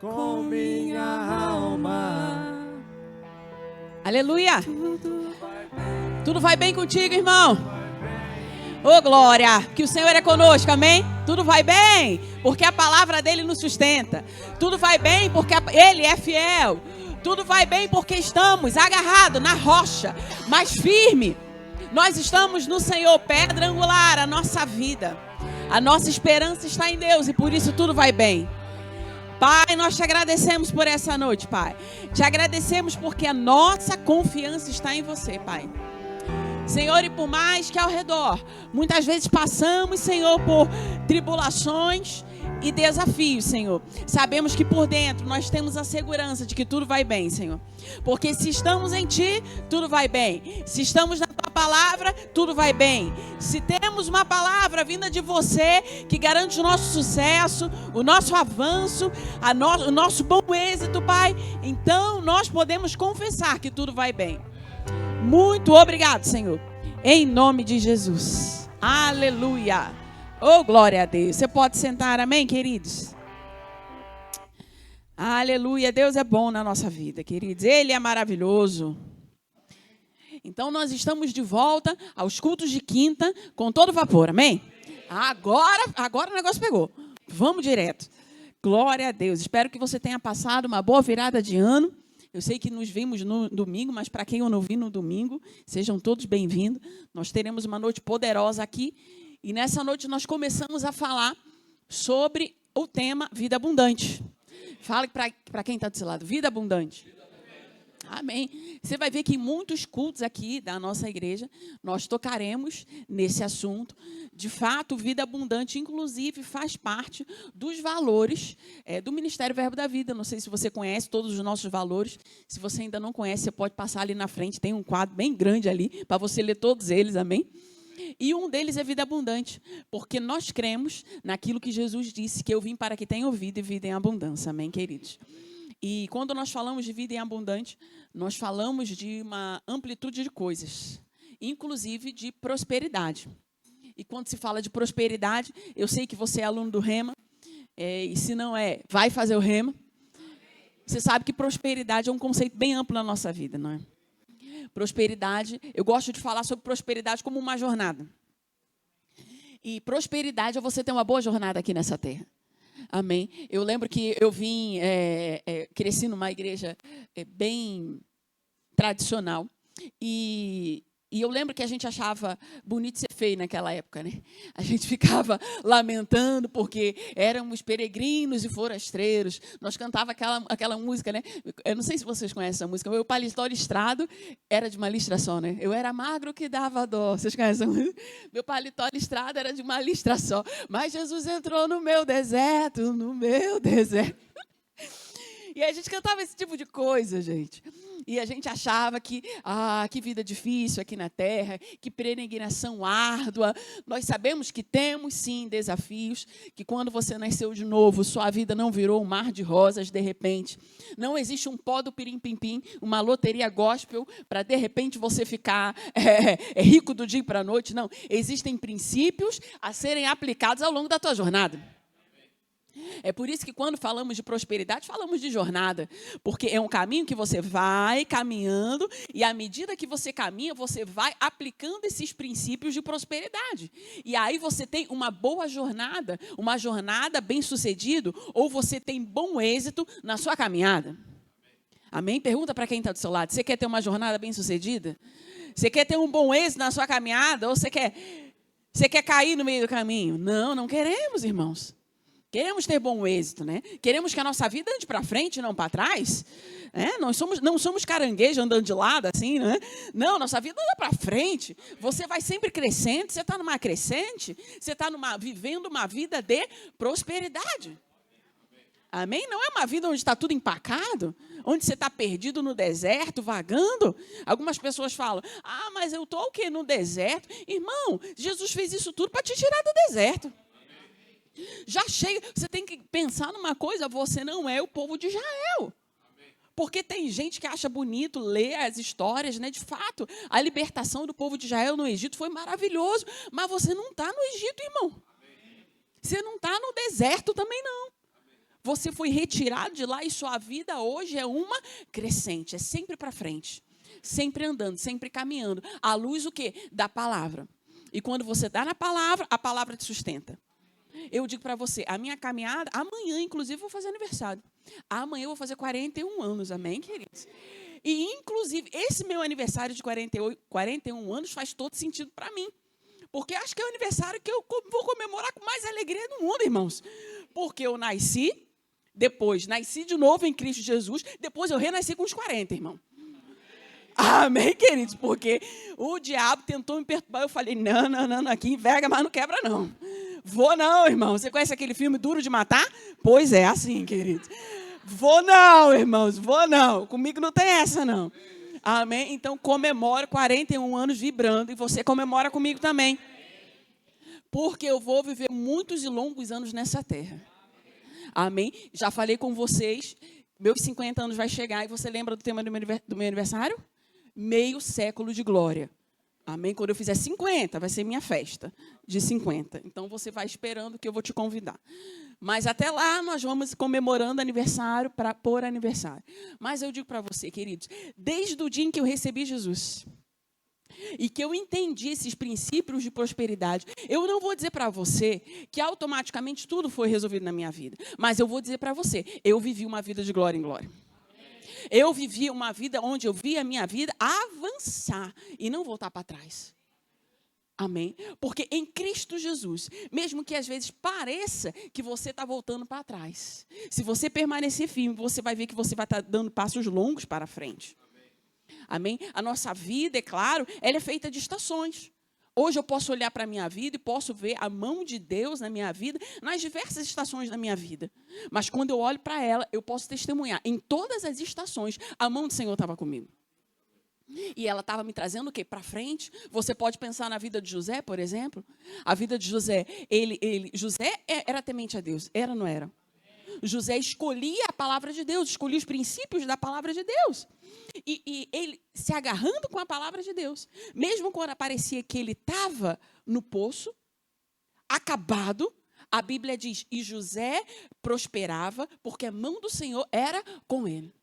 com minha alma. Aleluia. Tudo vai bem contigo, irmão? Ô, glória, que o Senhor é conosco, amém? Tudo vai bem, porque a palavra dele nos sustenta. Tudo vai bem, porque ele é fiel. Tudo vai bem, porque estamos agarrados na rocha, mais firme. Nós estamos no Senhor, pedra angular, a nossa vida. A nossa esperança está em Deus e por isso tudo vai bem. Pai, nós te agradecemos por essa noite, Pai. Te agradecemos porque a nossa confiança está em você, Pai. Senhor, e por mais que ao redor, muitas vezes passamos, Senhor, por tribulações e desafios, Senhor. Sabemos que por dentro nós temos a segurança de que tudo vai bem, Senhor. Porque se estamos em Ti, tudo vai bem. Se estamos na Tua palavra, tudo vai bem. Se temos uma palavra vinda de você, que garante o nosso sucesso, o nosso avanço, o nosso bom êxito, Pai, então nós podemos confessar que tudo vai bem. Muito obrigado, Senhor. Em nome de Jesus. Aleluia. Oh, glória a Deus. Você pode sentar, amém, queridos? Aleluia. Deus é bom na nossa vida, queridos. Ele é maravilhoso. Então, nós estamos de volta aos cultos de quinta com todo vapor, amém? Agora o negócio pegou. Vamos direto. Glória a Deus. Espero que você tenha passado uma boa virada de ano. Eu sei que nos vimos no domingo, mas para quem eu não vi no domingo, sejam todos bem-vindos. Nós teremos uma noite poderosa aqui. E nessa noite nós começamos a falar sobre o tema vida abundante. Fala para quem está do seu lado, vida abundante. Amém. Você vai ver que em muitos cultos aqui da nossa igreja, nós tocaremos nesse assunto. De fato, vida abundante, inclusive, faz parte dos valores do Ministério Verbo da Vida. Não sei se você conhece todos os nossos valores. Se você ainda não conhece, você pode passar ali na frente. Tem um quadro bem grande ali para você ler todos eles, amém? E um deles é vida abundante, porque nós cremos naquilo que Jesus disse, que eu vim para que tenham vida e vida em abundância, amém, queridos? E quando nós falamos de vida em abundante, nós falamos de uma amplitude de coisas, inclusive de prosperidade. E quando se fala de prosperidade, eu sei que você é aluno do Rema, e se não é, vai fazer o Rema. Você sabe que prosperidade é um conceito bem amplo na nossa vida, não é? Prosperidade, eu gosto de falar sobre prosperidade como uma jornada. E prosperidade é você ter uma boa jornada aqui nessa terra. Amém. Eu lembro que eu cresci numa igreja bem tradicional. E eu lembro que a gente achava bonito ser feio naquela época, né? A gente ficava lamentando porque éramos peregrinos e forasteiros. Nós cantava aquela música, né? Eu não sei se vocês conhecem essa música. Meu paletó listrado era de uma listra só, né? Eu era magro que dava dó. Vocês conhecem essa música? Meu paletó listrado era de uma listra só. Mas Jesus entrou no meu deserto, no meu deserto. E a gente cantava esse tipo de coisa, gente. E a gente achava que vida difícil aqui na terra, que peregrinação árdua. Nós sabemos que temos, sim, desafios, que quando você nasceu de novo, sua vida não virou um mar de rosas, de repente. Não existe um pó do pirim-pim-pim, uma loteria gospel, para, de repente, você ficar rico do dia para a noite. Não, existem princípios a serem aplicados ao longo da tua jornada. É por isso que quando falamos de prosperidade, falamos de jornada. Porque é um caminho que você vai caminhando e à medida que você caminha, você vai aplicando esses princípios de prosperidade. E aí você tem uma boa jornada, uma jornada bem-sucedida, ou você tem bom êxito na sua caminhada. Amém? Pergunta para quem está do seu lado. Você quer ter uma jornada bem-sucedida? Você quer ter um bom êxito na sua caminhada? Ou você quer cair no meio do caminho? Não, não queremos, irmãos. Queremos ter bom êxito, né? Queremos que a nossa vida ande para frente e não para trás. Nós não somos caranguejo andando de lado, assim, né? Não, nossa vida anda para frente. Você vai sempre crescente, você está numa crescente, você está vivendo uma vida de prosperidade. Amém? Não é uma vida onde está tudo empacado, onde você está perdido no deserto, vagando. Algumas pessoas falam, mas eu estou o quê? No deserto. Irmão, Jesus fez isso tudo para te tirar do deserto. Já chega, você tem que pensar numa coisa, você não é o povo de Israel. Porque tem gente que acha bonito ler as histórias, né? De fato, a libertação do povo de Israel no Egito foi maravilhoso, mas você não está no Egito, irmão. Você não está no deserto também, não. Você foi retirado de lá e sua vida hoje é uma crescente, é sempre para frente. Sempre andando, sempre caminhando. À luz o quê? Da palavra. E quando você está na palavra, a palavra te sustenta. Eu digo para você, a minha caminhada, amanhã, inclusive, eu vou fazer aniversário. Amanhã eu vou fazer 41 anos, amém, queridos? E, inclusive, esse meu aniversário de 41 anos faz todo sentido para mim. Porque acho que é o aniversário que eu vou comemorar com mais alegria do mundo, irmãos. Porque eu nasci, depois nasci de novo em Cristo Jesus, depois eu renasci com os 40, irmão. Amém, queridos? Porque o diabo tentou me perturbar. Eu falei, não, aqui enverga, mas não quebra, não. Vou não, irmão. Você conhece aquele filme Duro de Matar? Pois é, assim, queridos. Vou não, irmãos, vou não. Comigo não tem essa, não. Amém? Então, comemoro 41 anos vibrando e você comemora comigo também. Porque eu vou viver muitos e longos anos nessa terra. Amém? Já falei com vocês, meus 50 anos vai chegar e você lembra do tema do meu aniversário? Meio século de glória. Amém? Quando eu fizer 50, vai ser minha festa de 50. Então, você vai esperando que eu vou te convidar. Mas até lá, nós vamos comemorando aniversário por aniversário. Mas eu digo para você, queridos, desde o dia em que eu recebi Jesus e que eu entendi esses princípios de prosperidade, eu não vou dizer para você que automaticamente tudo foi resolvido na minha vida. Mas eu vou dizer para você, eu vivi uma vida de glória em glória. Eu vivi uma vida onde eu vi a minha vida avançar e não voltar para trás. Amém? Porque em Cristo Jesus, mesmo que às vezes pareça que você está voltando para trás, se você permanecer firme, você vai ver que você vai estar dando passos longos para frente. Amém? A nossa vida, é claro, ela é feita de estações. Hoje eu posso olhar para a minha vida e posso ver a mão de Deus na minha vida, nas diversas estações da minha vida. Mas quando eu olho para ela, eu posso testemunhar. Em todas as estações, a mão do Senhor estava comigo. E ela estava me trazendo o quê? Para frente. Você pode pensar na vida de José, por exemplo. A vida de José, José era temente a Deus. Era ou não era? José escolhia a palavra de Deus, escolhia os princípios da palavra de Deus. E ele se agarrando com a palavra de Deus. Mesmo quando parecia que ele estava no poço, acabado, a Bíblia diz, e José prosperava, porque a mão do Senhor era com ele.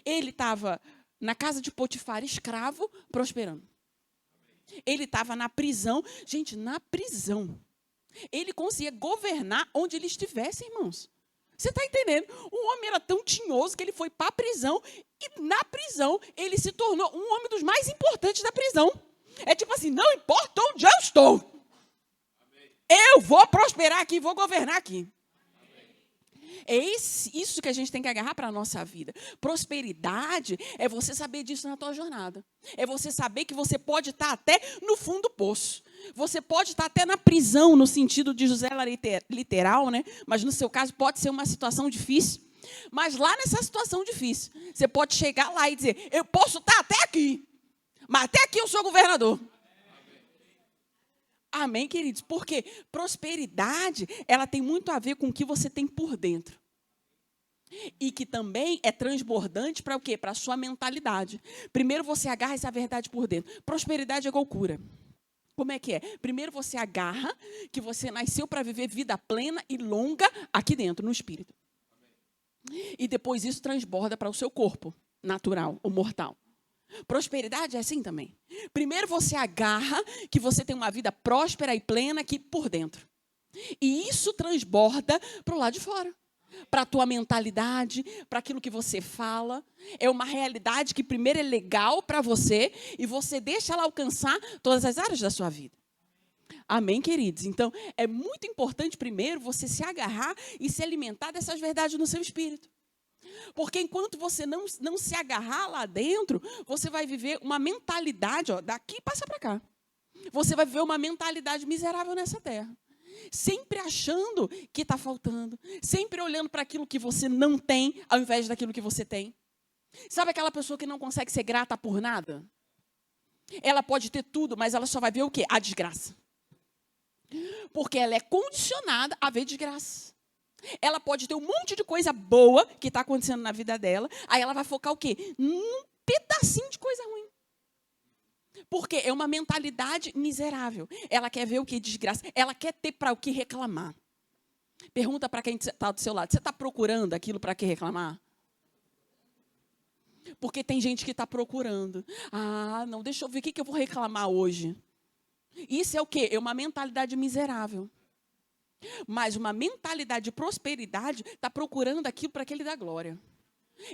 Ele estava na casa de Potifar, escravo, prosperando. Ele estava na prisão. Gente, na prisão. Ele conseguia governar onde ele estivesse, irmãos. Você está entendendo? O homem era tão tinhoso que ele foi para a prisão e na prisão ele se tornou um homem dos mais importantes da prisão. É tipo assim, não importa onde eu estou. Eu vou prosperar aqui, vou governar aqui. É isso que a gente tem que agarrar para a nossa vida. Prosperidade é você saber disso na tua jornada. É você saber que você pode estar até no fundo do poço. Você pode estar até na prisão, no sentido de José literal, né? Mas no seu caso pode ser uma situação difícil. Mas lá nessa situação difícil, você pode chegar lá e dizer, eu posso estar até aqui, mas até aqui eu sou governador. Amém, queridos? Porque prosperidade, ela tem muito a ver com o que você tem por dentro. E que também é transbordante para o quê? Para a sua mentalidade. Primeiro você agarra essa verdade por dentro. Prosperidade é igual cura. Como é que é? Primeiro você agarra que você nasceu para viver vida plena e longa aqui dentro, no espírito. E depois isso transborda para o seu corpo natural, o mortal. Prosperidade é assim também. Primeiro você agarra que você tem uma vida próspera e plena aqui por dentro. E isso transborda para o lado de fora. Para a tua mentalidade, para aquilo que você fala. É uma realidade que primeiro é legal para você e você deixa ela alcançar todas as áreas da sua vida. Amém, queridos? Então, é muito importante primeiro você se agarrar e se alimentar dessas verdades no seu espírito. Porque enquanto você não se agarrar lá dentro, você vai viver uma mentalidade, daqui passa para cá. Você vai viver uma mentalidade miserável nessa terra. Sempre achando que está faltando. Sempre olhando para aquilo que você não tem, ao invés daquilo que você tem. Sabe aquela pessoa que não consegue ser grata por nada? Ela pode ter tudo, mas ela só vai ver o quê? A desgraça. Porque ela é condicionada a ver desgraça. Ela pode ter um monte de coisa boa que está acontecendo na vida dela, aí ela vai focar o quê? Num pedacinho de coisa ruim. Porque é uma mentalidade miserável. Ela quer ver o que? Desgraça. Ela quer ter para o que reclamar. Pergunta para quem está do seu lado, você está procurando aquilo para que reclamar? Porque tem gente que está procurando. Ah, não, deixa eu ver o que eu vou reclamar hoje. Isso é o quê? É uma mentalidade miserável. Mas uma mentalidade de prosperidade está procurando aquilo para que Ele dá glória.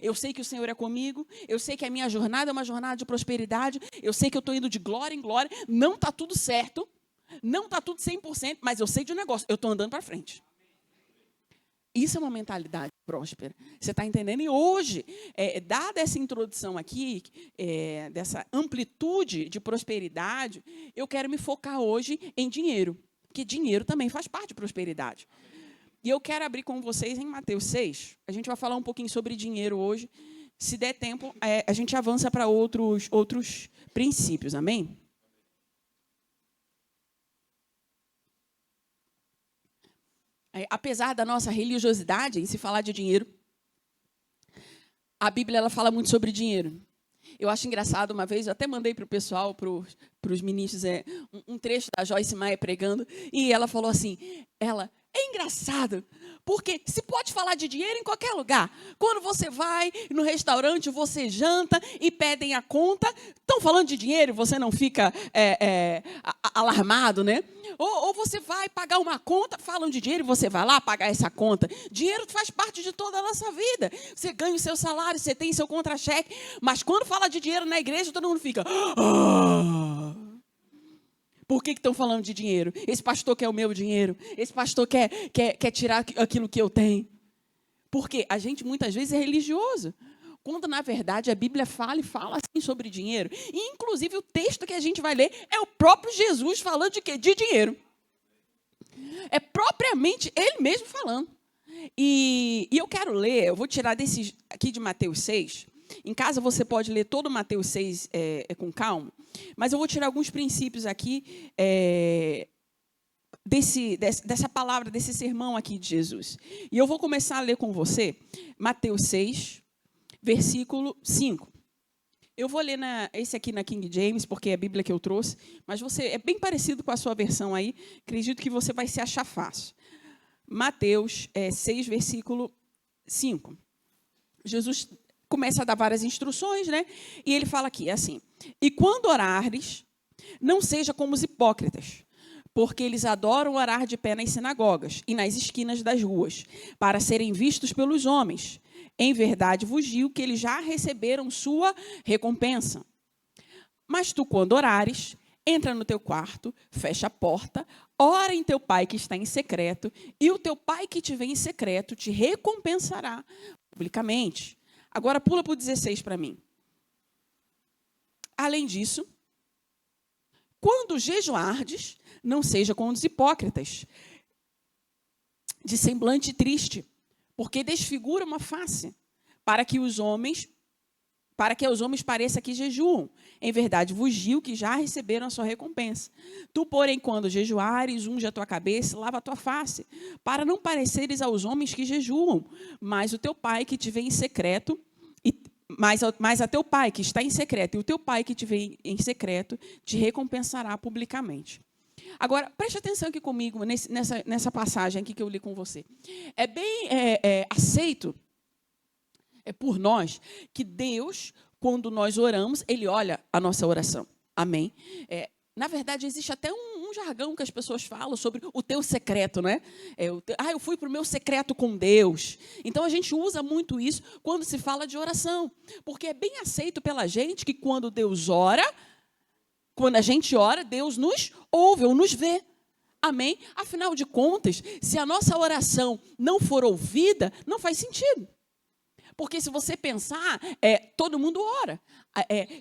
Eu sei que o Senhor é comigo, eu sei que a minha jornada é uma jornada de prosperidade, eu sei que eu estou indo de glória em glória, não está tudo certo, não está tudo 100%, mas eu sei de um negócio, eu estou andando para frente. Isso é uma mentalidade próspera. Você está entendendo? E hoje, dada essa introdução aqui, dessa amplitude de prosperidade, eu quero me focar hoje em dinheiro, porque dinheiro também faz parte de prosperidade. E eu quero abrir com vocês em Mateus 6. A gente vai falar um pouquinho sobre dinheiro hoje. Se der tempo, a gente avança para outros princípios. Amém? Apesar da nossa religiosidade em se falar de dinheiro, a Bíblia ela fala muito sobre dinheiro. Eu acho engraçado, uma vez, eu até mandei para o pessoal, para os ministros, um trecho da Joyce Meyer pregando, e ela falou assim, é engraçado, porque se pode falar de dinheiro em qualquer lugar. Quando você vai no restaurante, você janta e pedem a conta, estão falando de dinheiro e você não fica alarmado, né? Ou você vai pagar uma conta, falam de dinheiro e você vai lá pagar essa conta. Dinheiro faz parte de toda a nossa vida. Você ganha o seu salário, você tem seu contra-cheque, mas quando fala de dinheiro na igreja, todo mundo fica... Por que estão falando de dinheiro? Esse pastor quer o meu dinheiro. Esse pastor quer tirar aquilo que eu tenho. Porque a gente muitas vezes é religioso. Quando, na verdade, a Bíblia fala assim sobre dinheiro. E, inclusive, o texto que a gente vai ler é o próprio Jesus falando de quê? De dinheiro. É propriamente ele mesmo falando. E eu quero ler, eu vou tirar desses aqui de Mateus 6. Em casa você pode ler todo Mateus 6 com calma, mas eu vou tirar alguns princípios aqui dessa palavra, desse sermão aqui de Jesus. E eu vou começar a ler com você Mateus 6, versículo 5. Eu vou ler esse aqui na King James, porque é a Bíblia que eu trouxe, mas é bem parecido com a sua versão aí, acredito que você vai se achar fácil. Mateus 6, versículo 5. Jesus começa a dar várias instruções, né? E ele fala aqui, assim, e quando orares, não seja como os hipócritas, porque eles adoram orar de pé nas sinagogas e nas esquinas das ruas, para serem vistos pelos homens. Em verdade vos digo que eles já receberam sua recompensa. Mas tu, quando orares, entra no teu quarto, fecha a porta, ora em teu pai que está em secreto, e o teu pai que te vê em secreto te recompensará publicamente. Agora pula para o 16 para mim. Além disso, quando jejuardes, não seja como os hipócritas, de semblante triste, porque desfigura uma face, para que aos homens pareça que jejuam. Em verdade, vos digo que já receberam a sua recompensa. Tu, porém, quando jejuares, unge a tua cabeça, lava a tua face, para não pareceres aos homens que jejuam, mas o teu pai que te vê em secreto, mas a teu pai que está em secreto, e o teu pai que te vê em secreto, te recompensará publicamente. Agora, preste atenção aqui comigo, nessa passagem aqui que eu li com você. É bem aceito por nós que Deus, quando nós oramos, Ele olha a nossa oração. Amém? Na verdade, existe até um jargão que as pessoas falam sobre o teu secreto, né? Eu fui para o meu secreto com Deus. Então, a gente usa muito isso quando se fala de oração. Porque é bem aceito pela gente que quando Deus ora, quando a gente ora, Deus nos ouve ou nos vê. Amém? Afinal de contas, se a nossa oração não for ouvida, não faz sentido. Porque se você pensar, todo mundo ora.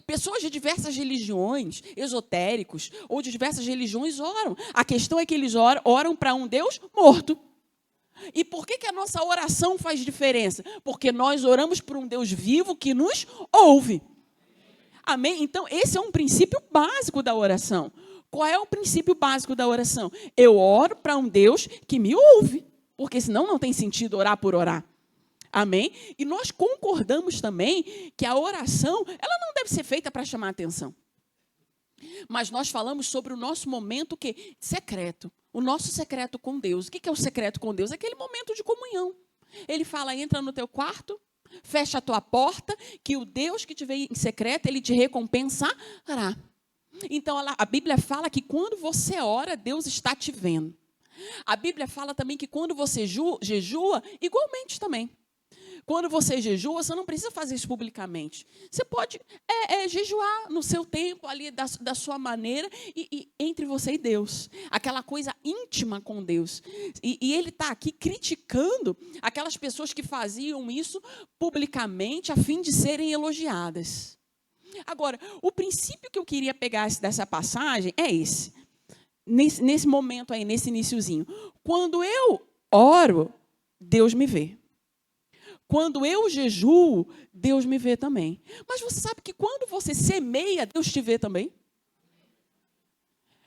Pessoas de diversas religiões, esotéricos, ou de diversas religiões oram. A questão é que eles oram para um Deus morto. E por que a nossa oração faz diferença? Porque nós oramos para um Deus vivo que nos ouve. Amém? Então, esse é um princípio básico da oração. Qual é o princípio básico da oração? Eu oro para um Deus que me ouve. Porque senão não tem sentido orar por orar. Amém? E nós concordamos também que a oração, ela não deve ser feita para chamar a atenção. Mas nós falamos sobre o nosso momento secreto. O nosso secreto com Deus. O que é o secreto com Deus? Aquele momento de comunhão. Ele fala, entra no teu quarto, fecha a tua porta, que o Deus que te veio em secreto, ele te recompensará. Então, a Bíblia fala que quando você ora, Deus está te vendo. A Bíblia fala também que quando você jejua, igualmente também. Quando você jejua, você não precisa fazer isso publicamente. Você pode jejuar no seu tempo, ali da sua maneira, e entre você e Deus. Aquela coisa íntima com Deus. E ele está aqui criticando aquelas pessoas que faziam isso publicamente a fim de serem elogiadas. Agora, o princípio que eu queria pegar dessa passagem é esse. Nesse momento aí, nesse iniciozinho. Quando eu oro, Deus me vê. Quando eu jejuo, Deus me vê também. Mas você sabe que quando você semeia, Deus te vê também?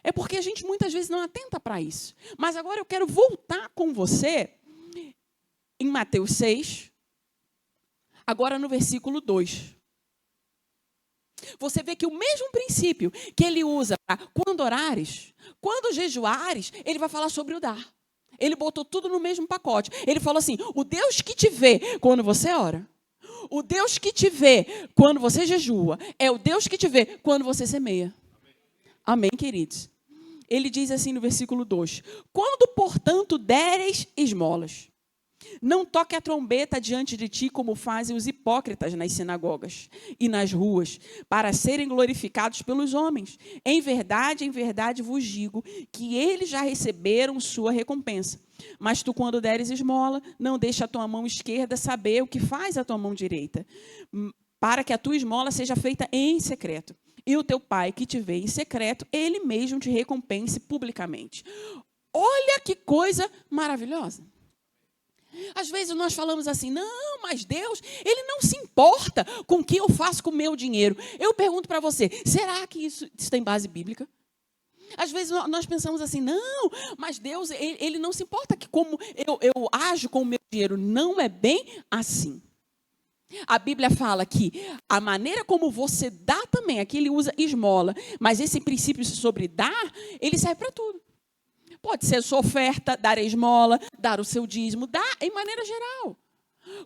É porque a gente muitas vezes não atenta para isso. Mas agora eu quero voltar com você em Mateus 6, agora no versículo 2. Você vê que o mesmo princípio que ele usa para quando orares, quando jejuares, ele vai falar sobre o dar. Ele botou tudo no mesmo pacote. Ele falou assim, o Deus que te vê quando você ora, o Deus que te vê quando você jejua, é o Deus que te vê quando você semeia. Amém, queridos? Ele diz assim no versículo 2, quando, portanto, deres esmolas, não toque a trombeta diante de ti como fazem os hipócritas nas sinagogas e nas ruas, para serem glorificados pelos homens. Em verdade vos digo que eles já receberam sua recompensa. Mas tu, quando deres esmola, não deixa a tua mão esquerda saber o que faz a tua mão direita, para que a tua esmola seja feita em secreto. E o teu pai que te vê em secreto, ele mesmo te recompense publicamente. Olha que coisa maravilhosa. Às vezes nós falamos assim, não, mas Deus, ele não se importa com o que eu faço com o meu dinheiro. Eu pergunto para você, será que isso tem base bíblica? Às vezes nós pensamos assim, não, mas Deus, ele não se importa que como eu ajo com o meu dinheiro. Não é bem assim. A Bíblia fala que a maneira como você dá também, aqui ele usa esmola, mas esse princípio sobre dar, ele serve para tudo. Pode ser sua oferta, dar a esmola, dar o seu dízimo, dar em maneira geral.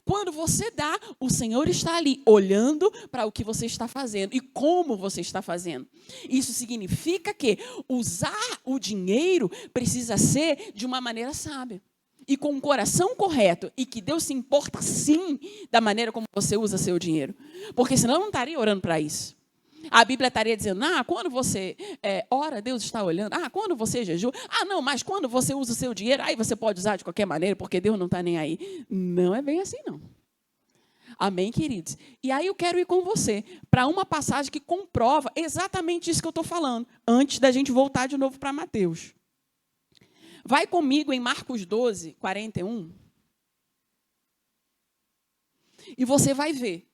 Quando você dá, o Senhor está ali, olhando para o que você está fazendo e como você está fazendo. Isso significa que usar o dinheiro precisa ser de uma maneira sábia. E com o coração correto, e que Deus se importa sim da maneira como você usa seu dinheiro. Porque senão eu não estaria orando para isso. A Bíblia estaria dizendo, quando você ora, Deus está olhando. Quando você jejua. Não, mas quando você usa o seu dinheiro, aí você pode usar de qualquer maneira, porque Deus não está nem aí. Não é bem assim, não. Amém, queridos? E aí eu quero ir com você para uma passagem que comprova exatamente isso que eu estou falando, antes da gente voltar de novo para Mateus. Vai comigo em Marcos 12, 41. E você vai ver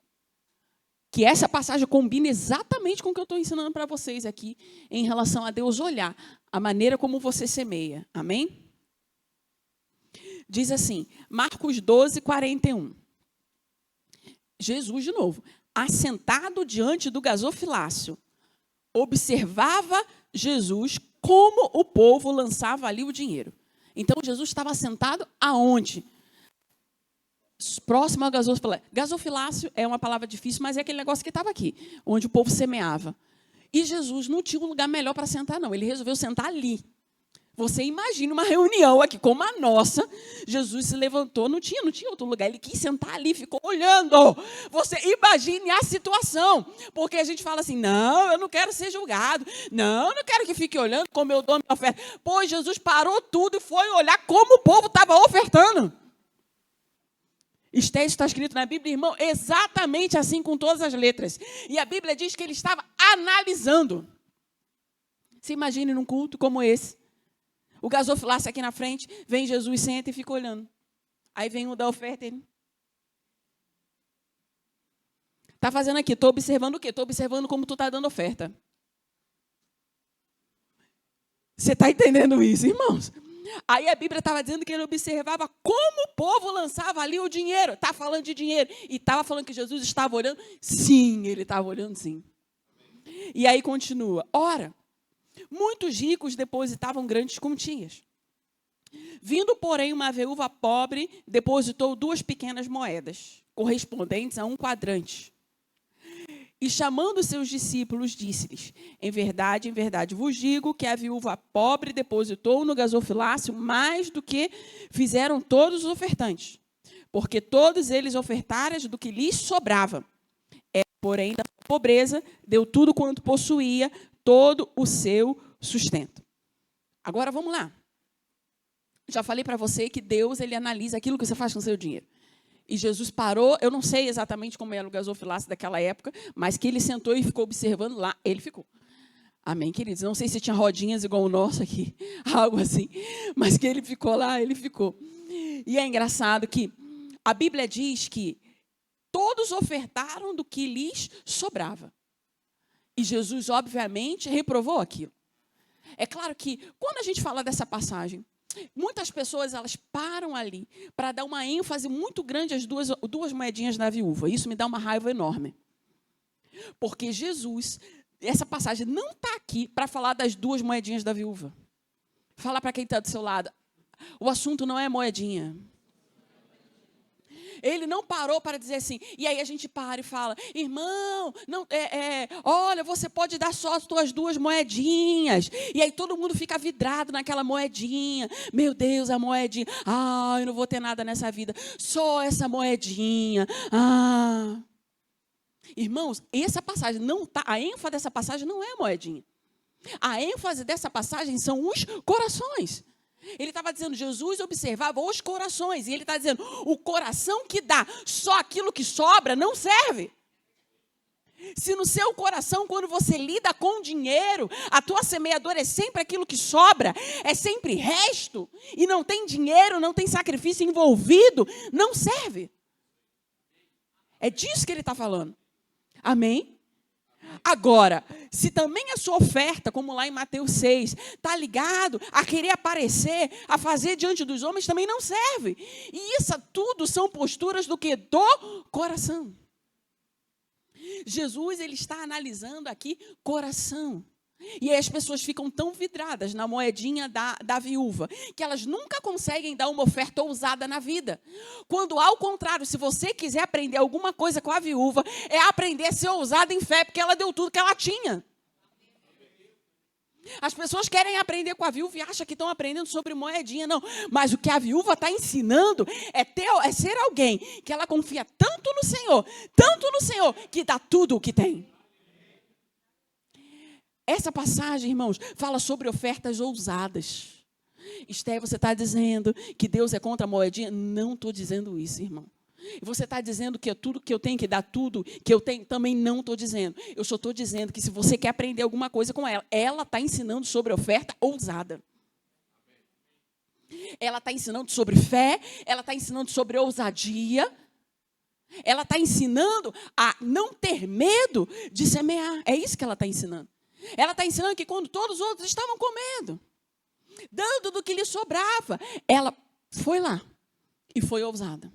que essa passagem combina exatamente com o que eu estou ensinando para vocês aqui, em relação a Deus olhar a maneira como você semeia. Amém? Diz assim, Marcos 12, 41. Jesus, de novo, assentado diante do gasofilácio, observava Jesus como o povo lançava ali o dinheiro. Então, Jesus estava sentado aonde? Próximo ao gasofilácio. Gasofilácio é uma palavra difícil, mas é aquele negócio que estava aqui, onde o povo semeava. E Jesus não tinha um lugar melhor para sentar, não. Ele resolveu sentar ali. Você imagina uma reunião aqui como a nossa. Jesus se levantou, não tinha outro lugar. Ele quis sentar ali, ficou olhando. Você imagine a situação. Porque a gente fala assim, não, eu não quero ser julgado. Não, eu não quero que fique olhando como eu dou a minha oferta. Pois Jesus parou tudo e foi olhar como o povo estava ofertando. Está escrito na Bíblia, irmão, exatamente assim com todas as letras. E a Bíblia diz que ele estava analisando. Se imagine num culto como esse. O gasofilácio aqui na frente, vem Jesus, senta e fica olhando. Aí vem o da oferta, ele está fazendo aqui, estou observando o quê? Estou observando como tu está dando oferta. Você está entendendo isso, irmãos? Aí a Bíblia estava dizendo que ele observava como o povo lançava ali o dinheiro. Está falando de dinheiro. E estava falando que Jesus estava olhando? Sim, ele estava olhando sim. E aí continua. Ora, muitos ricos depositavam grandes quantias. Vindo, porém, uma viúva pobre, depositou 2 pequenas moedas, correspondentes a 1 quadrante. E chamando seus discípulos, disse-lhes: em verdade, vos digo que a viúva pobre depositou no gasofilácio mais do que fizeram todos os ofertantes, porque todos eles ofertaram do que lhes sobrava. Ela, porém, da pobreza, deu tudo quanto possuía, todo o seu sustento. Agora, vamos lá. Já falei para você que Deus, ele analisa aquilo que você faz com o seu dinheiro. E Jesus parou, eu não sei exatamente como era o gasofilácio daquela época, mas que ele sentou e ficou observando lá, ele ficou. Amém, queridos? Não sei se tinha rodinhas igual o nosso aqui, algo assim, mas que ele ficou lá, ele ficou. E é engraçado que a Bíblia diz que todos ofertaram do que lhes sobrava. E Jesus, obviamente, reprovou aquilo. É claro que, quando a gente fala dessa passagem, muitas pessoas, elas param ali para dar uma ênfase muito grande às duas moedinhas da viúva. Isso me dá uma raiva enorme. Porque Jesus, essa passagem não está aqui para falar das 2 moedinhas da viúva. Fala para quem está do seu lado. O assunto não é moedinha. Ele não parou para dizer assim, e aí a gente para e fala, irmão, não, olha, você pode dar só as tuas 2 moedinhas. E aí todo mundo fica vidrado naquela moedinha. Meu Deus, a moedinha. Ah, eu não vou ter nada nessa vida. Só essa moedinha. Ah. Irmãos, essa passagem não tá, a ênfase dessa passagem não é a moedinha. A ênfase dessa passagem são os corações. Ele estava dizendo, Jesus observava os corações. E ele está dizendo, o coração que dá só aquilo que sobra não serve. Se no seu coração, quando você lida com dinheiro, a tua semeadora é sempre aquilo que sobra, é sempre resto, e não tem dinheiro, não tem sacrifício envolvido, não serve. É disso que ele está falando. Amém? Agora, se também a sua oferta, como lá em Mateus 6, está ligado a querer aparecer, a fazer diante dos homens, também não serve. E isso tudo são posturas do quê? Do coração. Jesus, ele está analisando aqui coração. E aí as pessoas ficam tão vidradas na moedinha da viúva, que elas nunca conseguem dar uma oferta ousada na vida. Quando, ao contrário, se você quiser aprender alguma coisa com a viúva, é aprender a ser ousada em fé, porque ela deu tudo que ela tinha. As pessoas querem aprender com a viúva e acham que estão aprendendo sobre moedinha, não. Mas o que a viúva está ensinando é ser alguém que ela confia tanto no Senhor, que dá tudo o que tem. Essa passagem, irmãos, fala sobre ofertas ousadas. Esther, você está dizendo que Deus é contra a moedinha? Não estou dizendo isso, irmão. E você está dizendo que é tudo que eu tenho que dar, tudo que eu tenho, também não estou dizendo. Eu só estou dizendo que se você quer aprender alguma coisa com ela está ensinando sobre oferta ousada. Ela está ensinando sobre fé, ela está ensinando sobre ousadia. Ela está ensinando a não ter medo de semear. É isso que ela está ensinando. Ela está ensinando que quando todos os outros estavam comendo, dando do que lhe sobrava, ela foi lá e foi ousada,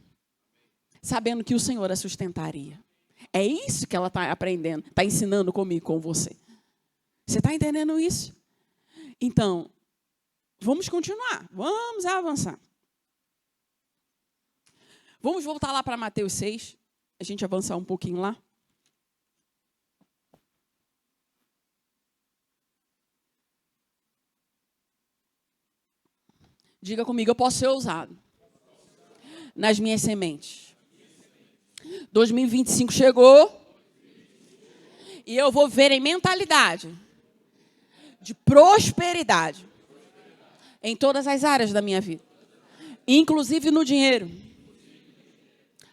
sabendo que o Senhor a sustentaria. É isso que ela está aprendendo, está ensinando comigo, com você. Você está entendendo isso? Então, vamos continuar, vamos avançar. Vamos voltar lá para Mateus 6, a gente avançar um pouquinho lá. Diga comigo, eu posso ser ousado nas minhas sementes. 2025 chegou e eu vou ver em mentalidade de prosperidade em todas as áreas da minha vida, inclusive no dinheiro.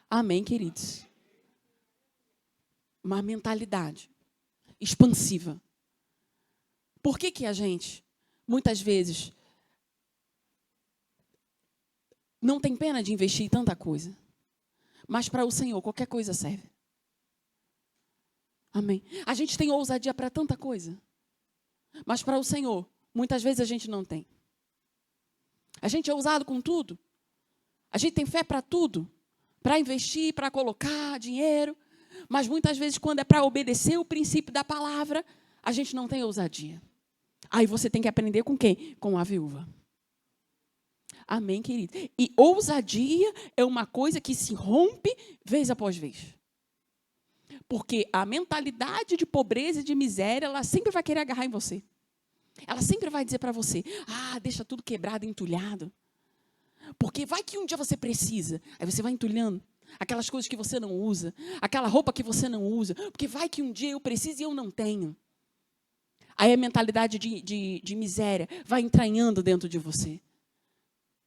Amém, queridos? Uma mentalidade expansiva. Por que a gente, muitas vezes, não tem pena de investir em tanta coisa? Mas para o Senhor, qualquer coisa serve. Amém? A gente tem ousadia para tanta coisa. Mas para o Senhor, muitas vezes a gente não tem. A gente é ousado com tudo. A gente tem fé para tudo. Para investir, para colocar dinheiro. Mas muitas vezes, quando é para obedecer o princípio da palavra, a gente não tem ousadia. Aí você tem que aprender com quem? Com a viúva. Amém, querido? E ousadia é uma coisa que se rompe vez após vez. Porque a mentalidade de pobreza e de miséria, ela sempre vai querer agarrar em você. Ela sempre vai dizer para você, deixa tudo quebrado, entulhado. Porque vai que um dia você precisa. Aí você vai entulhando aquelas coisas que você não usa, aquela roupa que você não usa. Porque vai que um dia eu preciso e eu não tenho. Aí a mentalidade de miséria vai entranhando dentro de você.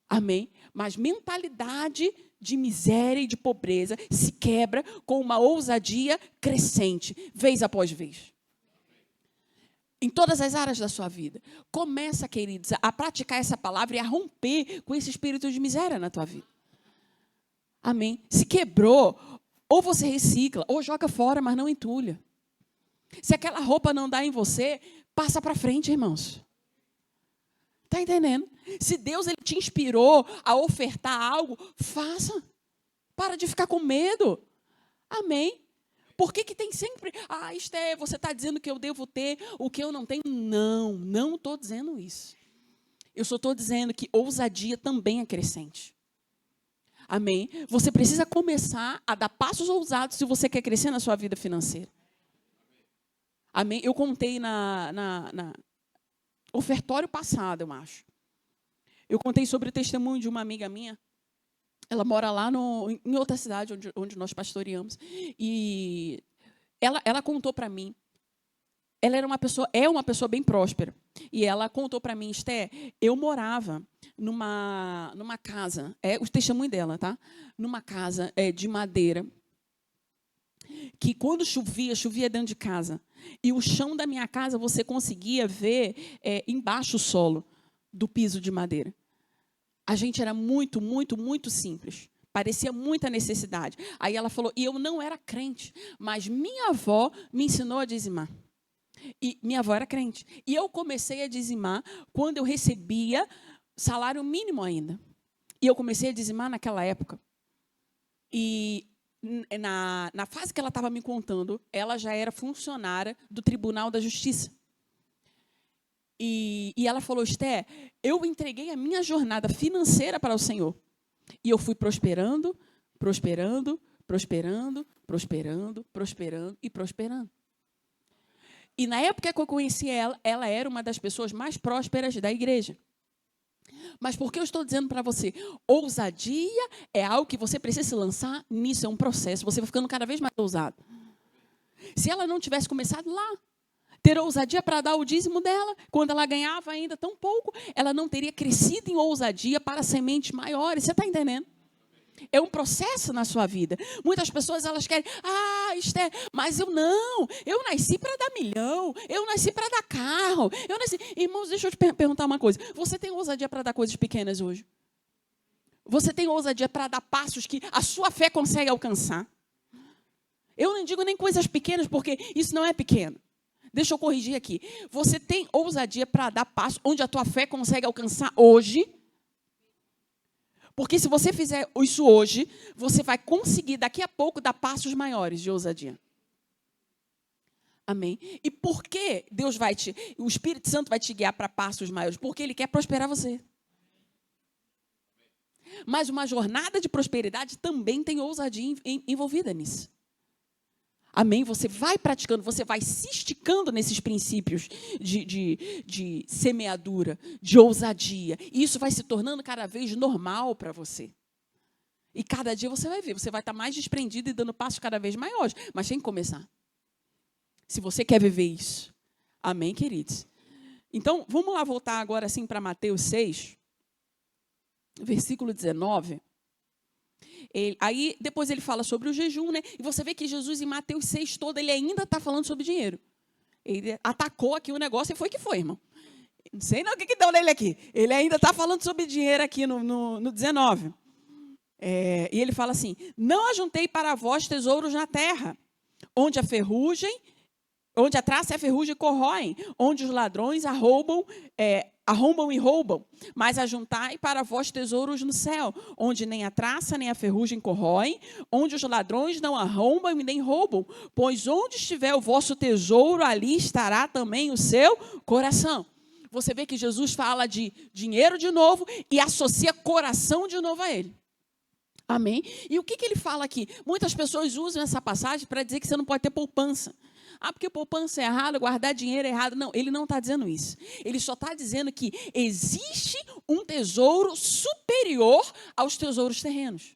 Amém? Mas mentalidade de miséria e de pobreza se quebra com uma ousadia crescente, vez após vez. Em todas as áreas da sua vida. Começa, queridos, a praticar essa palavra e a romper com esse espírito de miséria na tua vida. Amém? Se quebrou, ou você recicla, ou joga fora, mas não entulha. Se aquela roupa não dá em você, passa para frente, irmãos. Está entendendo? Se Deus ele te inspirou a ofertar algo, faça. Para de ficar com medo. Amém? Por que tem sempre... Esté, você está dizendo que eu devo ter o que eu não tenho? Não estou dizendo isso. Eu só estou dizendo que ousadia também é crescente. Amém? Você precisa começar a dar passos ousados se você quer crescer na sua vida financeira. Amém? Eu contei na ofertório passado, eu acho. Eu contei sobre o testemunho de uma amiga minha. Ela mora lá em outra cidade onde nós pastoreamos. E ela contou para mim. Ela é uma pessoa bem próspera. E ela contou para mim, Esté, eu morava numa casa, o testemunho dela, tá? Numa casa de madeira, que quando chovia dentro de casa. E o chão da minha casa, você conseguia ver embaixo o solo do piso de madeira. A gente era muito, muito, muito simples. Parecia muita necessidade. Aí ela falou, e eu não era crente, mas minha avó me ensinou a dizimar. E minha avó era crente. E eu comecei a dizimar quando eu recebia salário mínimo ainda. E eu comecei a dizimar naquela época. E na fase que ela estava me contando, ela já era funcionária do Tribunal da Justiça. E ela falou, Esté, eu entreguei a minha jornada financeira para o Senhor. E eu fui prosperando, prosperando, prosperando, prosperando, prosperando e prosperando. E na época que eu conheci ela era uma das pessoas mais prósperas da igreja. Mas por que eu estou dizendo para você? Ousadia é algo que você precisa se lançar nisso, é um processo. Você vai ficando cada vez mais ousado. Se ela não tivesse começado lá, ter ousadia para dar o dízimo dela, quando ela ganhava ainda tão pouco, ela não teria crescido em ousadia para sementes maiores. Você está entendendo? É um processo na sua vida. Muitas pessoas, elas querem, Esté, mas eu nasci para dar milhão, eu nasci para dar carro, Irmãos, deixa eu te perguntar uma coisa. Você tem ousadia para dar coisas pequenas hoje? Você tem ousadia para dar passos que a sua fé consegue alcançar? Eu não digo nem coisas pequenas, porque isso não é pequeno. Deixa eu corrigir aqui. Você tem ousadia para dar passo onde a tua fé consegue alcançar hoje? Porque se você fizer isso hoje, você vai conseguir daqui a pouco dar passos maiores de ousadia. Amém? E por que o Espírito Santo vai te guiar para passos maiores? Porque Ele quer prosperar você. Mas uma jornada de prosperidade também tem ousadia envolvida nisso. Amém? Você vai praticando, você vai se esticando nesses princípios de semeadura, de ousadia. E isso vai se tornando cada vez normal para você. E cada dia você vai ver, você vai estar mais desprendido e dando passos cada vez maiores. Mas tem que começar. Se você quer viver isso. Amém, queridos? Então, vamos lá voltar agora assim para Mateus 6, versículo 19. Aí, depois ele fala sobre o jejum, né? E você vê que Jesus, em Mateus 6 todo, ele ainda está falando sobre dinheiro. Ele atacou aqui o negócio e foi que foi, irmão. Não sei não o que deu nele aqui. Ele ainda está falando sobre dinheiro aqui no 19. E ele fala assim, não ajuntei para vós tesouros na terra, onde a traça e a ferrugem corroem, onde os ladrões arrombam arrombam e roubam, mas ajuntai para vós tesouros no céu, onde nem a traça nem a ferrugem corroem, onde os ladrões não arrombam e nem roubam, pois onde estiver o vosso tesouro, ali estará também o seu coração. Você vê que Jesus fala de dinheiro de novo e associa coração de novo a ele. Amém? E o que ele fala aqui? Muitas pessoas usam essa passagem para dizer que você não pode ter poupança. Porque poupança é errado, guardar dinheiro é errado. Não, ele não está dizendo isso. Ele só está dizendo que existe um tesouro superior aos tesouros terrenos.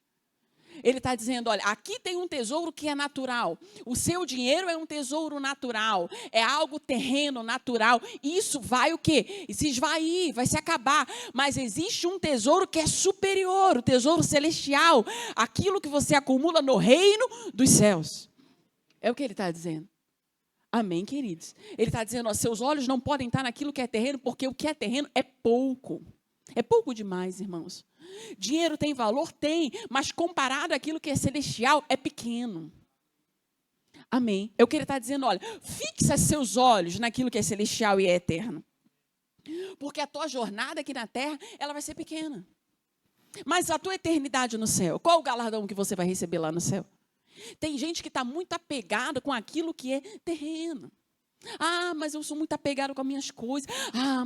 Ele está dizendo, olha, aqui tem um tesouro que é natural. O seu dinheiro é um tesouro natural. É algo terreno, natural. Isso vai o quê? Se esvair, vai se acabar. Mas existe um tesouro que é superior, o tesouro celestial. Aquilo que você acumula no reino dos céus. É o que ele está dizendo. Amém, queridos? Ele está dizendo, ó, seus olhos não podem estar naquilo que é terreno, porque o que é terreno é pouco. É pouco demais, irmãos. Dinheiro tem valor? Tem, mas comparado àquilo que é celestial, é pequeno. Amém. É o que ele está dizendo, olha, fixa seus olhos naquilo que é celestial e é eterno. Porque a tua jornada aqui na terra, ela vai ser pequena. Mas a tua eternidade no céu, qual o galardão que você vai receber lá no céu? Tem gente que está muito apegada com aquilo que é terreno. Mas eu sou muito apegado com as minhas coisas.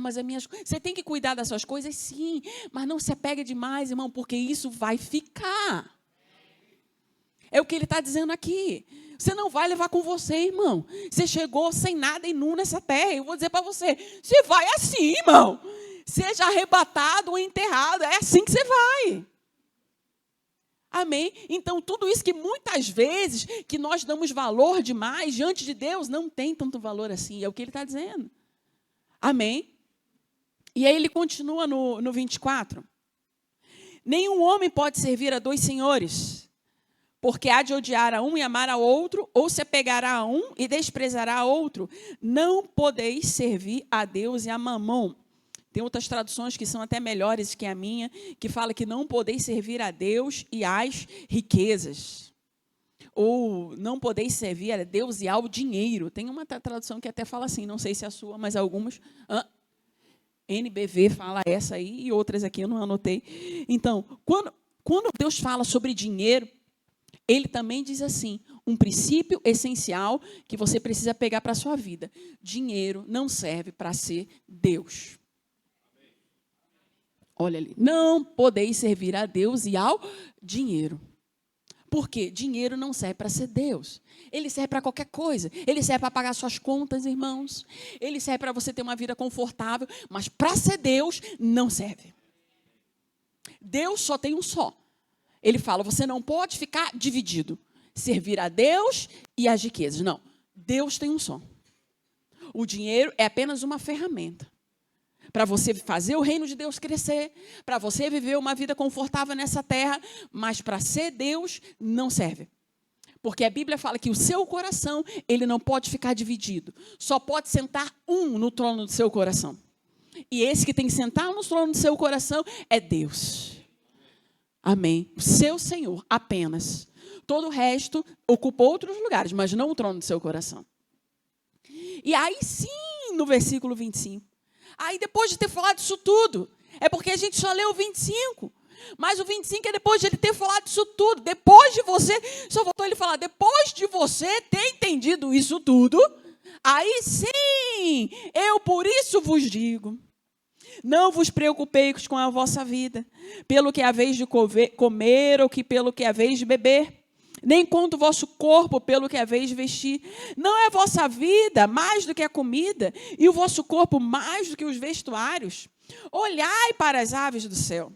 Mas as minhas coisas. Você tem que cuidar das suas coisas, sim. Mas não se apegue demais, irmão, porque isso vai ficar. É o que ele está dizendo aqui. Você não vai levar com você, irmão. Você chegou sem nada e nu nessa terra. Eu vou dizer para você, você vai assim, irmão. Seja arrebatado ou enterrado. É assim que você vai. Amém? Então, tudo isso que muitas vezes que nós damos valor demais diante de Deus, não tem tanto valor assim. É o que ele está dizendo. Amém? E aí ele continua no 24. Nenhum homem pode servir a dois senhores, porque há de odiar a um e amar ao outro, ou se apegará a um e desprezará a outro. Não podeis servir a Deus e a Mamom. Tem outras traduções que são até melhores que a minha, que fala que não podeis servir a Deus e às riquezas. Ou não podeis servir a Deus e ao dinheiro. Tem uma tradução que até fala assim, não sei se é a sua, mas algumas. NBV fala essa aí e outras aqui eu não anotei. Então, quando Deus fala sobre dinheiro, ele também diz assim, um princípio essencial que você precisa pegar para a sua vida. Dinheiro não serve para ser Deus. Olha ali, não podeis servir a Deus e ao dinheiro. Por quê? Dinheiro não serve para ser Deus. Ele serve para qualquer coisa. Ele serve para pagar suas contas, irmãos. Ele serve para você ter uma vida confortável. Mas para ser Deus, não serve. Deus só tem um só. Ele fala, você não pode ficar dividido. Servir a Deus e as riquezas. Não, Deus tem um só. O dinheiro é apenas uma ferramenta. Para você fazer o reino de Deus crescer, para você viver uma vida confortável nessa terra, mas para ser Deus não serve. Porque a Bíblia fala que o seu coração, ele não pode ficar dividido. Só pode sentar um no trono do seu coração. E esse que tem que sentar no trono do seu coração é Deus. Amém. O seu Senhor, apenas. Todo o resto ocupa outros lugares, mas não o trono do seu coração. E aí sim, no versículo 25. Aí depois de ter falado isso tudo, é porque a gente só leu o 25. Mas o 25 é depois de ele ter falado isso tudo. Depois de você, só voltou ele falar, depois de você ter entendido isso tudo, aí sim, eu por isso vos digo, não vos preocupeis com a vossa vida, pelo que haveis de comer ou que pelo que haveis de beber. Nem quanto o vosso corpo pelo que haveis de vestir. Não é a vossa vida mais do que a comida, e o vosso corpo mais do que os vestuários? Olhai para as aves do céu,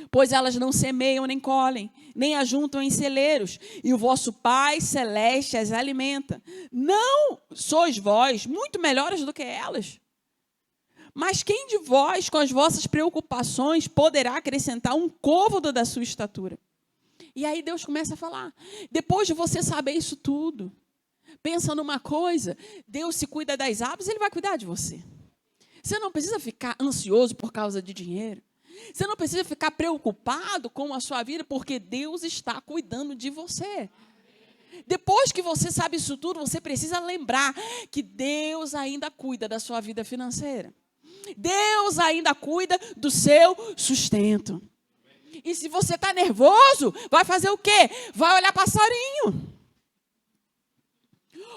pois elas não semeiam nem colhem, nem ajuntam em celeiros, e o vosso Pai Celeste as alimenta. Não sois vós muito melhores do que elas? Mas quem de vós, com as vossas preocupações, poderá acrescentar um côvado da sua estatura? E aí Deus começa a falar, depois de você saber isso tudo, pensa numa coisa, Deus se cuida das aves, Ele vai cuidar de você. Você não precisa ficar ansioso por causa de dinheiro. Você não precisa ficar preocupado com a sua vida, porque Deus está cuidando de você. Depois que você sabe isso tudo, você precisa lembrar que Deus ainda cuida da sua vida financeira. Deus ainda cuida do seu sustento. E se você está nervoso, vai fazer o quê? Vai olhar passarinho.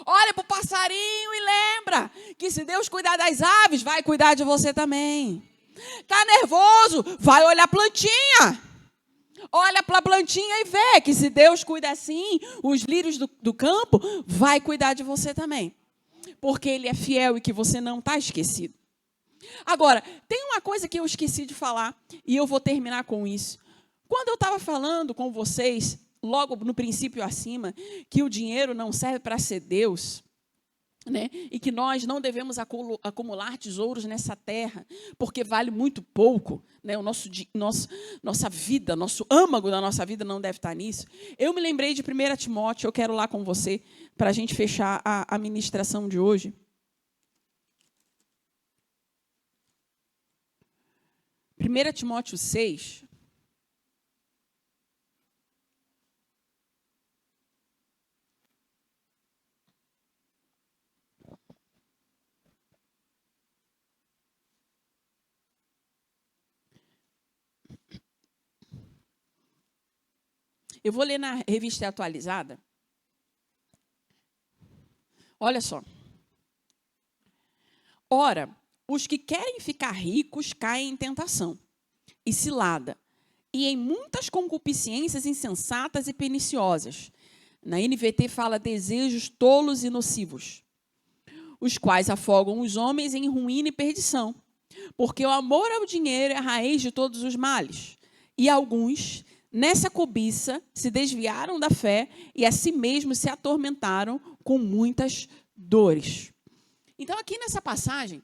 Olha para o passarinho e lembra que se Deus cuidar das aves, vai cuidar de você também. Está nervoso? Vai olhar a plantinha. Olha para a plantinha e vê que se Deus cuida assim, os lírios do campo, vai cuidar de você também. Porque Ele é fiel e que você não está esquecido. Agora, tem uma coisa que eu esqueci de falar e eu vou terminar com isso. Quando eu estava falando com vocês, logo no princípio acima, que o dinheiro não serve para ser Deus, né? E que nós não devemos acumular tesouros nessa terra, porque vale muito pouco, né? Nossa vida, nosso âmago da nossa vida não deve estar nisso. Eu me lembrei de 1 Timóteo, eu quero lá com você, para a gente fechar a ministração de hoje. 1 Timóteo 6. Eu vou ler na revista atualizada. Olha só. Ora, os que querem ficar ricos caem em tentação e cilada, e em muitas concupiscências insensatas e perniciosas. Na NVT fala desejos tolos e nocivos, os quais afogam os homens em ruína e perdição, porque o amor ao dinheiro é a raiz de todos os males. E alguns, nessa cobiça, se desviaram da fé e a si mesmos se atormentaram com muitas dores. Então, aqui nessa passagem,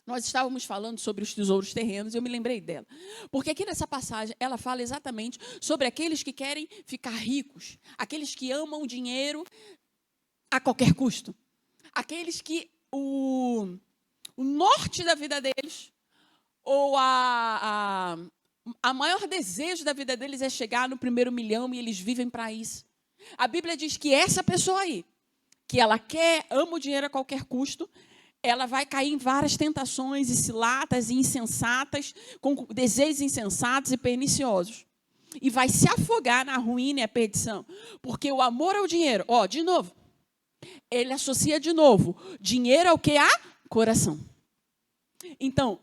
nós estávamos falando sobre os tesouros terrenos e eu me lembrei dela. Porque aqui nessa passagem, ela fala exatamente sobre aqueles que querem ficar ricos, aqueles que amam o dinheiro a qualquer custo, aqueles que o norte da vida deles, ou a maior desejo da vida deles é chegar no 1º milhão e eles vivem para isso. A Bíblia diz que essa pessoa aí, que ela ama o dinheiro a qualquer custo, ela vai cair em várias tentações e ciladas e insensatas, com desejos insensatos e perniciosos. E vai se afogar na ruína e a perdição. Porque o amor ao dinheiro, de novo, ele associa de novo, dinheiro ao que? A coração. Então,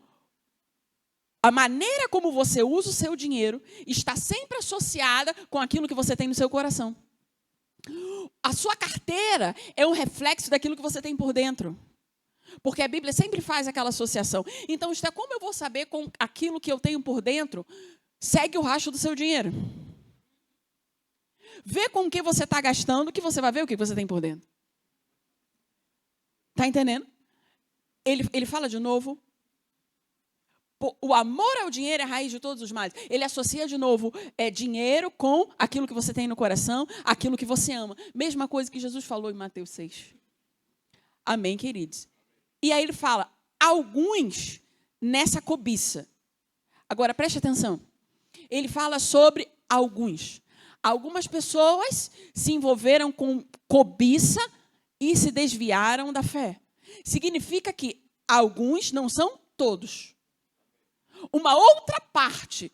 a maneira como você usa o seu dinheiro está sempre associada com aquilo que você tem no seu coração. A sua carteira é um reflexo daquilo que você tem por dentro. Porque a Bíblia sempre faz aquela associação. Então, isto é como eu vou saber com aquilo que eu tenho por dentro, segue o rastro do seu dinheiro. Vê com o que você está gastando, que você vai ver o que você tem por dentro. Está entendendo? Ele fala de novo. O amor ao dinheiro é a raiz de todos os males. Ele associa de novo dinheiro com aquilo que você tem no coração, aquilo que você ama. Mesma coisa que Jesus falou em Mateus 6. Amém, queridos? E aí ele fala, alguns nessa cobiça. Agora, preste atenção. Ele fala sobre alguns. Algumas pessoas se envolveram com cobiça e se desviaram da fé. Significa que alguns não são todos. Uma outra parte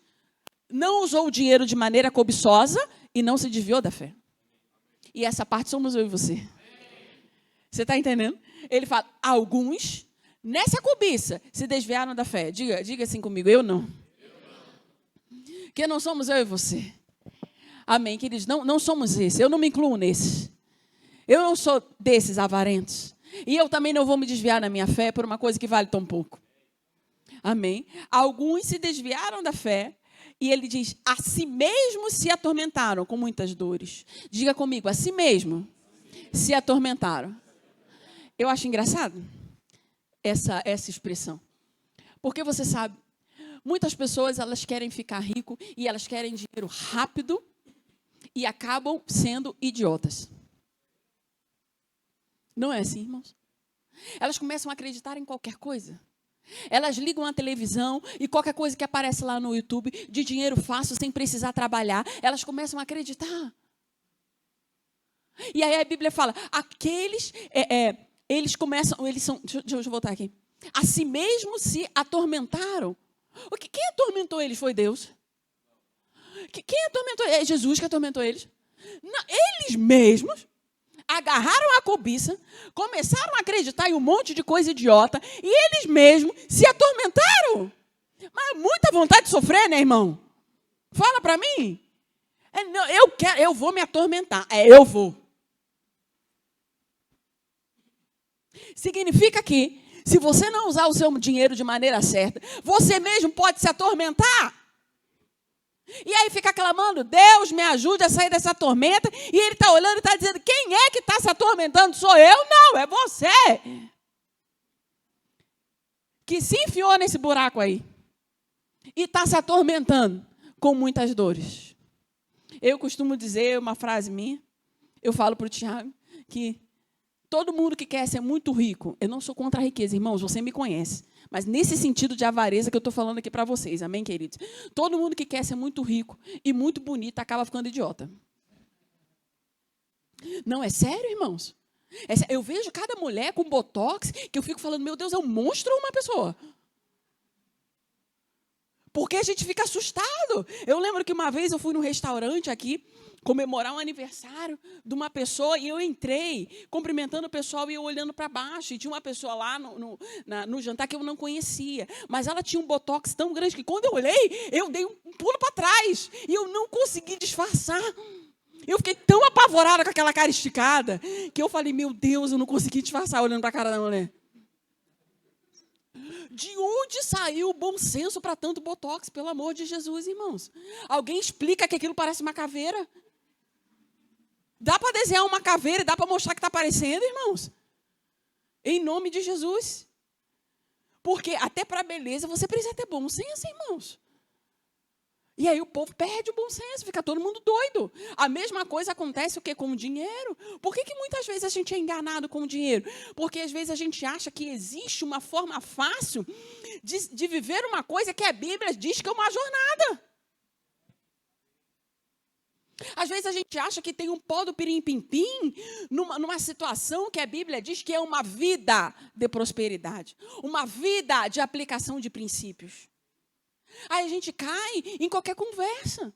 não usou o dinheiro de maneira cobiçosa e não se desviou da fé. E essa parte somos eu e você. Você está entendendo? Ele fala, alguns, nessa cobiça, se desviaram da fé. Diga assim comigo, eu não. Que não somos eu e você. Amém, queridos? Não somos esses. Eu não me incluo nesses. Eu não sou desses avarentos. E eu também não vou me desviar na minha fé por uma coisa que vale tão pouco. Amém? Alguns se desviaram da fé. E ele diz, a si mesmo se atormentaram com muitas dores. Diga comigo, a si mesmo se atormentaram. Eu acho engraçado essa expressão. Porque você sabe, muitas pessoas elas querem ficar rico e elas querem dinheiro rápido e acabam sendo idiotas. Não é assim, irmãos? Elas começam a acreditar em qualquer coisa. Elas ligam a televisão e qualquer coisa que aparece lá no YouTube de dinheiro fácil, sem precisar trabalhar, elas começam a acreditar. E aí a Bíblia fala, aqueles... eles são... Deixa eu voltar aqui. A si mesmo se atormentaram. Quem atormentou eles foi Deus. Quem atormentou eles? É Jesus que atormentou eles. Não, eles mesmos agarraram a cobiça, começaram a acreditar em um monte de coisa idiota, e eles mesmos se atormentaram. Mas muita vontade de sofrer, né, irmão? Fala para mim. Não, eu vou me atormentar. Eu vou. Significa que, se você não usar o seu dinheiro de maneira certa, você mesmo pode se atormentar. E aí fica clamando, Deus me ajude a sair dessa tormenta, e ele está olhando e está dizendo, quem é que está se atormentando? Sou eu? Não, é você. Que se enfiou nesse buraco aí. E está se atormentando com muitas dores. Eu costumo dizer uma frase minha, eu falo para o Tiago, que todo mundo que quer ser muito rico, eu não sou contra a riqueza, irmãos, você me conhece, mas nesse sentido de avareza que eu estou falando aqui para vocês, amém, queridos? Todo mundo que quer ser muito rico e muito bonito acaba ficando idiota. Não, é sério, irmãos? Eu vejo cada mulher com botox que eu fico falando, meu Deus, é um monstro ou uma pessoa? Porque a gente fica assustado. Eu lembro que uma vez eu fui num restaurante aqui, comemorar um aniversário de uma pessoa, e eu entrei cumprimentando o pessoal e eu olhando para baixo, e tinha uma pessoa lá no jantar que eu não conhecia, mas ela tinha um botox tão grande que quando eu olhei, eu dei um pulo para trás, e eu não consegui disfarçar. Eu fiquei tão apavorada com aquela cara esticada, que eu falei, meu Deus, eu não consegui disfarçar olhando para a cara da mulher. De onde saiu o bom senso para tanto botox, pelo amor de Jesus, irmãos? Alguém explica que aquilo parece uma caveira? Dá para desenhar uma caveira e dá para mostrar que está aparecendo, irmãos? Em nome de Jesus. Porque até para a beleza você precisa ter bom senso, irmãos. E aí o povo perde o bom senso, fica todo mundo doido. A mesma coisa acontece o quê? Com o dinheiro. Por que muitas vezes a gente é enganado com o dinheiro? Porque às vezes a gente acha que existe uma forma fácil de viver uma coisa que a Bíblia diz que é uma jornada. Às vezes a gente acha que tem um pó do pirim-pim-pim numa situação que a Bíblia diz que é uma vida de prosperidade. Uma vida de aplicação de princípios. Aí a gente cai em qualquer conversa.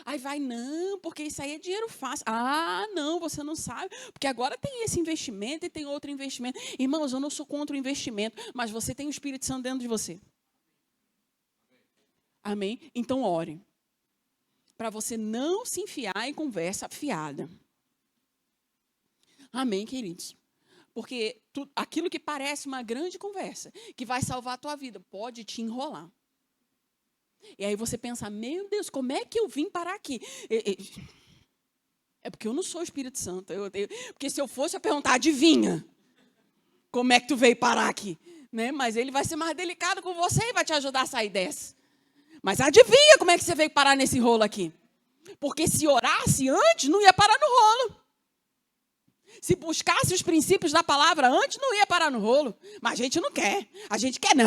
Aí vai, não, porque isso aí é dinheiro fácil. Ah, não, você não sabe. Porque agora tem esse investimento e tem outro investimento. Irmãos, eu não sou contra o investimento, mas você tem o Espírito Santo dentro de você. Amém? Então, ore. Para você não se enfiar em conversa fiada. Amém, queridos? Porque aquilo que parece uma grande conversa, que vai salvar a tua vida, pode te enrolar. E aí você pensa, meu Deus, como é que eu vim parar aqui? É porque eu não sou o Espírito Santo. Porque se eu fosse, eu perguntar, adivinha, como é que tu veio parar aqui? Né? Mas ele vai ser mais delicado com você e vai te ajudar a sair dessa. Mas adivinha como é que você veio parar nesse rolo aqui? Porque se orasse antes, não ia parar no rolo. Se buscasse os princípios da palavra antes, não ia parar no rolo. Mas a gente não quer. A gente quer, não.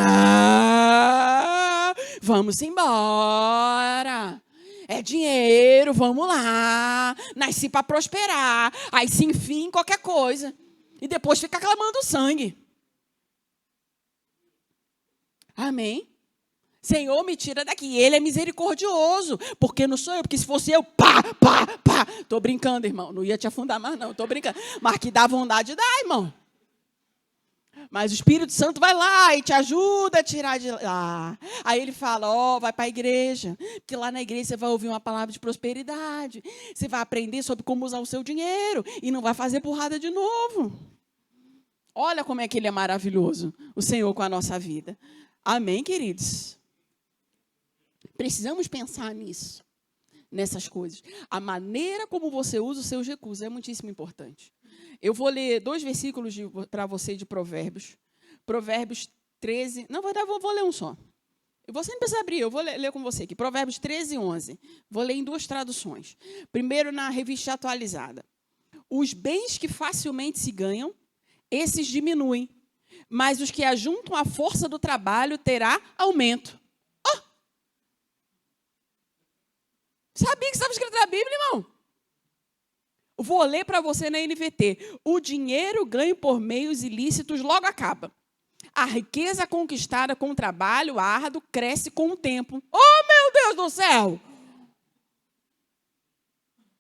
Vamos embora. É dinheiro, vamos lá. Nasci para prosperar. Aí se enfia em qualquer coisa. E depois fica clamando sangue. Amém? Senhor, me tira daqui. Ele é misericordioso. Porque não sou eu. Porque se fosse eu, pá. Tô brincando, irmão. Não ia te afundar mais, não. Tô brincando. Mas que dá vontade, dá, irmão. Mas o Espírito Santo vai lá e te ajuda a tirar de lá. Aí ele fala, vai para a igreja. Porque lá na igreja você vai ouvir uma palavra de prosperidade. Você vai aprender sobre como usar o seu dinheiro. E não vai fazer burrada de novo. Olha como é que ele é maravilhoso. O Senhor com a nossa vida. Amém, queridos? Precisamos pensar nisso. Nessas coisas. A maneira como você usa os seus recursos é muitíssimo importante. Eu vou ler 2 versículos para você de Provérbios. Provérbios 13. Não, vou ler um só. Você não precisa abrir, eu vou ler com você aqui. Provérbios 13 e 11. Vou ler em 2 traduções. Primeiro na revista atualizada. Os bens que facilmente se ganham, esses diminuem. Mas os que ajuntam a força do trabalho terá aumento. Sabia que estava escrito na Bíblia, irmão? Vou ler para você na NVT. O dinheiro ganho por meios ilícitos logo acaba. A riqueza conquistada com trabalho árduo cresce com o tempo. Oh, meu Deus do céu!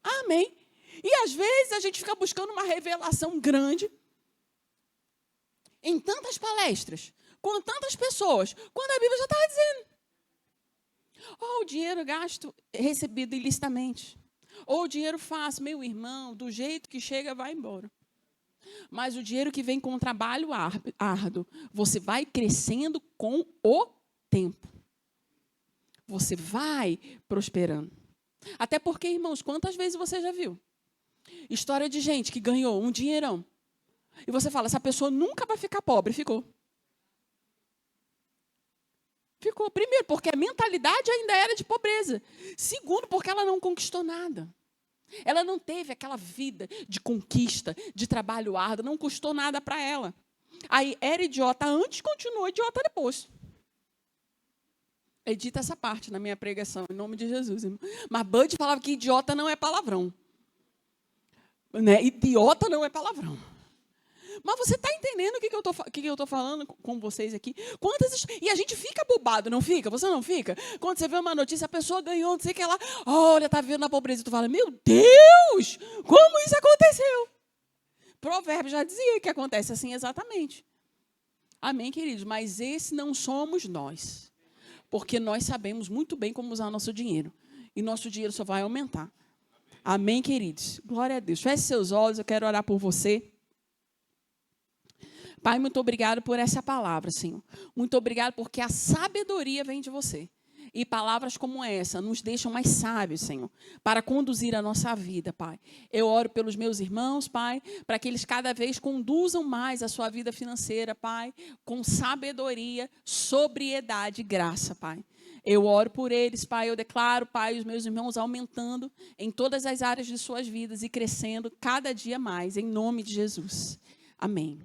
Amém. E às vezes a gente fica buscando uma revelação grande em tantas palestras, com tantas pessoas, quando a Bíblia já estava dizendo. Ou o dinheiro gasto recebido ilicitamente. Ou o dinheiro fácil, meu irmão, do jeito que chega, vai embora. Mas o dinheiro que vem com o trabalho árduo, você vai crescendo com o tempo. Você vai prosperando. Até porque, irmãos, quantas vezes você já viu? História de gente que ganhou um dinheirão. E você fala, essa pessoa nunca vai ficar pobre. Ficou. Ficou. Primeiro, porque a mentalidade ainda era de pobreza. Segundo, porque ela não conquistou nada. Ela não teve aquela vida de conquista, de trabalho árduo, não custou nada para ela. Aí era idiota antes, continuou idiota depois. Edita essa parte na minha pregação, em nome de Jesus, irmão. Mas Bud falava que idiota não é palavrão. Né? Idiota não é palavrão. Mas você está entendendo o que eu estou falando com vocês aqui? E a gente fica bobado, não fica? Você não fica? Quando você vê uma notícia, a pessoa ganhou, não sei o que lá, olha, está vivendo na pobreza. E tu fala, meu Deus, como isso aconteceu? Provérbio já dizia que acontece assim exatamente. Amém, queridos? Mas esse não somos nós. Porque nós sabemos muito bem como usar nosso dinheiro. E nosso dinheiro só vai aumentar. Amém, queridos? Glória a Deus. Feche seus olhos, eu quero orar por você. Pai, muito obrigado por essa palavra, Senhor. Muito obrigado porque a sabedoria vem de você. E palavras como essa nos deixam mais sábios, Senhor, para conduzir a nossa vida, Pai. Eu oro pelos meus irmãos, Pai, para que eles cada vez conduzam mais a sua vida financeira, Pai, com sabedoria, sobriedade e graça, Pai. Eu oro por eles, Pai, eu declaro, Pai, os meus irmãos aumentando em todas as áreas de suas vidas e crescendo cada dia mais, em nome de Jesus. Amém.